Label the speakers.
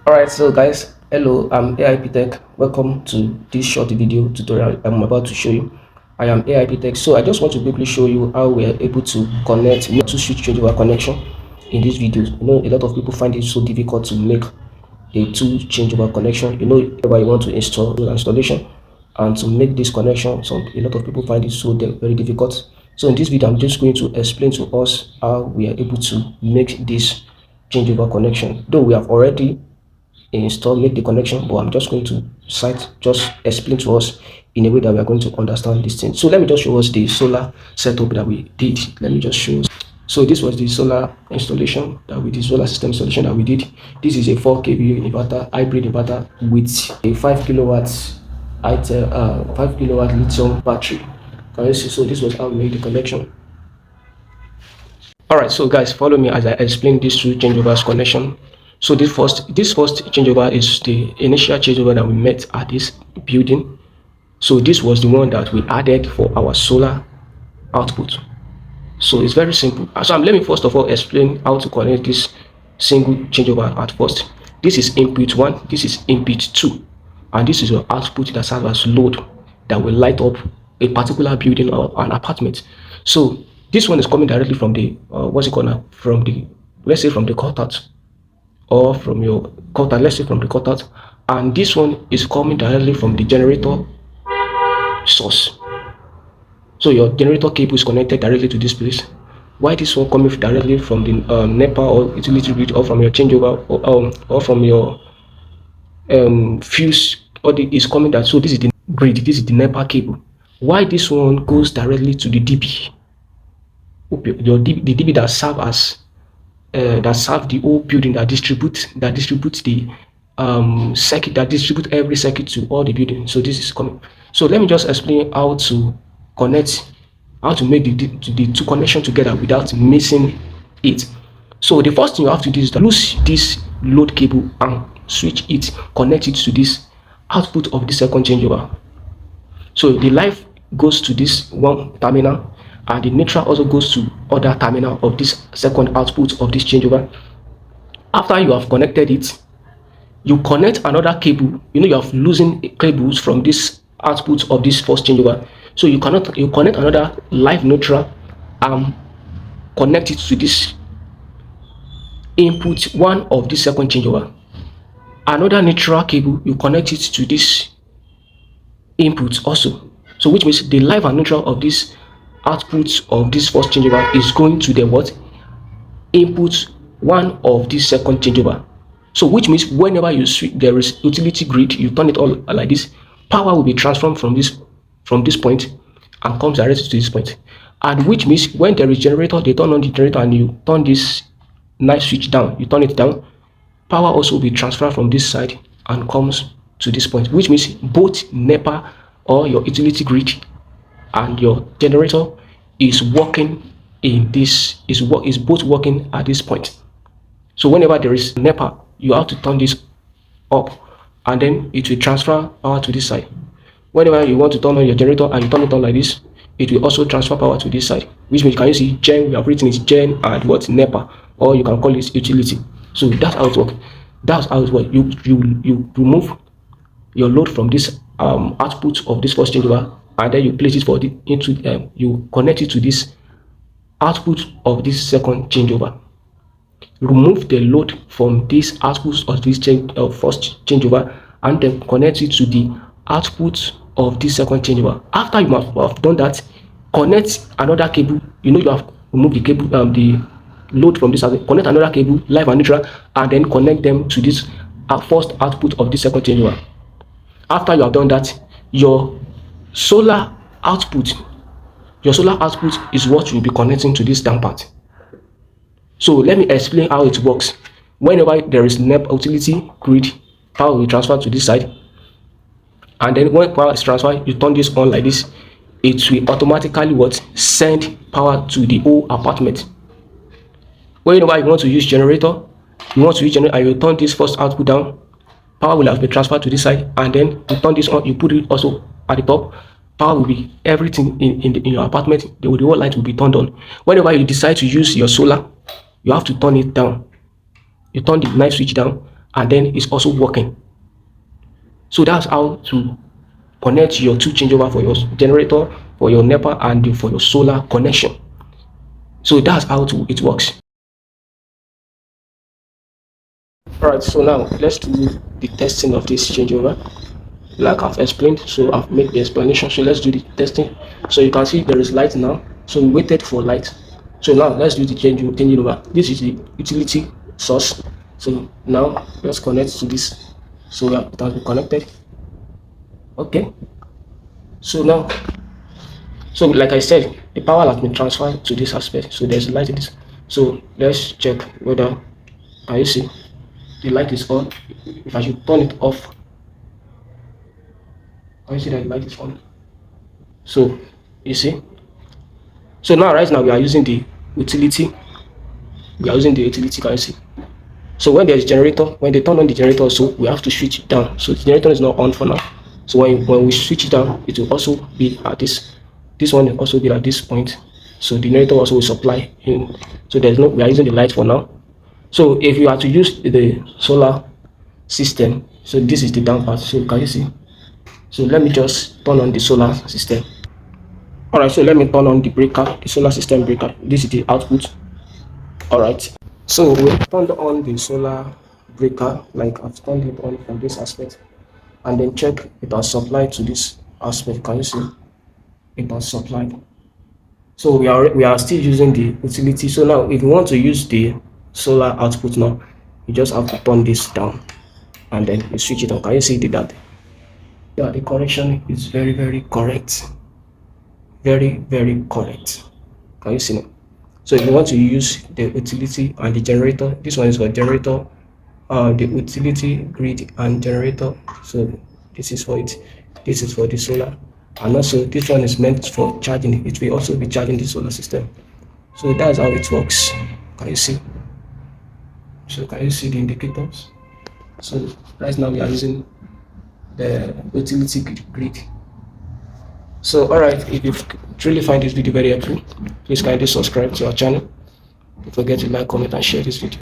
Speaker 1: Alright, so guys, hello, I'm AIP Tech. Welcome to this short video tutorial I'm about to show you. I am AIP Tech. So I just want to quickly show you how we are able to connect to switch changeover connection in this video. You know, a lot of people find it so difficult to make a two changeover connection. You know, whenever you want to install installation and to make this connection, so a lot of people find it so very difficult. So in this video, I'm just going to explain to us how we are able to make this changeover connection. Though we have already make the connection, but I'm just going to just explain to us in a way that we are going to understand this thing. So let me just show us the solar setup that we did. Let me just show us. So this was the solar installation that we did, solar system installation that we did. This is a 4 kV inverter, hybrid inverter with a 5 kilowatts 5 kilowatt lithium battery. Can you see? So this was how we made the connection. Alright, so guys, follow me as I explain this two changeovers connection. So this first changeover is the initial changeover that we met at this building. So this was the one that we added for our solar output. So it's very simple. So let me first of all explain how to connect this single changeover at first. This is input 1, this is input 2, and this is your output that serves as load that will light up a particular building or an apartment. So this one is coming directly from the from the, let's say, from the cutout, or from your cutout, let's say from the cutout, and this one is coming directly from the generator source. So your generator cable is connected directly to this place. Why this one coming directly from the NEPA or utility grid, or from your changeover, or from your fuse, or is coming that. So this is the grid, this is the NEPA cable. Why this one goes directly to the DB, the DB that serve as that serve the whole building, that distributes the circuit, that distribute every circuit to all the building. So this is coming. So let me just explain how to connect, how to make the two connection together without missing it. So the first thing you have to do is to lose this load cable and switch it, connect it to this output of the second changeover. So the live goes to this one terminal, and the neutral also goes to other terminal of this second output of this changeover. After you have connected it, you connect another cable. You know, you have losing cables from this output of this first changeover. So you connect another live neutral and connect it to this input 1 of this second changeover. Another neutral cable, you connect it to this input also. So which means the live and neutral of this output of this first changeover is going to the what? Input 1 of this second changeover. So which means whenever you switch, there is utility grid, you turn it all like this, power will be transformed from this point and comes directly to this point. And which means when there is generator, they turn on the generator and you turn this night switch down, you turn it down, power also will be transferred from this side and comes to this point, which means both NEPA or your utility grid and your generator is working in this, is both working at this point. So whenever there is NEPA, you have to turn this up and then it will transfer power to this side. Whenever you want to turn on your generator and you turn it on like this, it will also transfer power to this side, which means, can you see, gen, we have written is gen and what? NEPA, or you can call it utility. So that's how it works. That's how it works. You remove your load from this output of this first changeover, and then you place it you connect it to this output of this second changeover. Remove the load from this output of this first changeover, and then connect it to the output of this second changeover. After you have done that, connect another cable. You know, you have removed the cable, the load from this. Connect another cable, live and neutral, and then connect them to this first output of this second changeover. After you have done that, your solar output is what you'll be connecting to this down part. So let me explain how it works. Whenever there is NEPA utility grid, power will transfer to this side, and then when power is transferred, you turn this on like this, it will automatically send power to the whole apartment. Whenever you want to use generator, and you turn this first output down, power will have been transferred to this side, and then you turn this on, you put it also at the top, power will be everything in your apartment, the whole light will be turned on. Whenever you decide to use your solar, you have to turn it down. You turn the night switch down, and then it's also working. So that's how to connect your two changeover for your generator, for your NEPA, and for your solar connection. So that's how it works. All right, so now let's do the testing of this changeover. Like I've explained, so I've made the explanation. So let's do the testing. So you can see there is light now. So we waited for light. So now let's do the changing over. This is the utility source. So now let's connect to this. So yeah, it has been connected. Okay. So now, so like I said, the power has been transferred to this aspect. So there's light in this. So let's check whether, can you see the light is on? If I should turn it off, can you see that the light is on? So you see. So now right now we are using the utility. We are using the utility, can you see? So when there's generator, when they turn on the generator, so we have to switch it down. So the generator is not on for now. So when we switch it down, it will also be at this. This one will also be at this point. So the generator also will supply in. So there's no, we are using the light for now. So if you are to use the solar system, so this is the down part. So can you see? So let me just turn on the solar system. All right, so let me turn on the breaker, the solar system breaker. This is the output. All right, so we turned on the solar breaker, like I've turned it on from this aspect, and then check it has supplied to this aspect. Can you see? It has supplied. So we are still using the utility. So now if you want to use the solar output now, you just have to turn this down and then you switch it on. Can you see that? Yeah, the correction is very correct. Very correct. Can you see now? So if you want to use the utility and the generator, this one is for generator, the utility, grid, and generator. So this is for it. This is for the solar, and also this one is meant for charging. It will also be charging the solar system. So that's how it works. Can you see? So can you see the indicators? So right now we are using the utility grid. So all right, if you truly find this video very helpful, please kindly subscribe to our channel. Don't forget to like, comment, and share this video.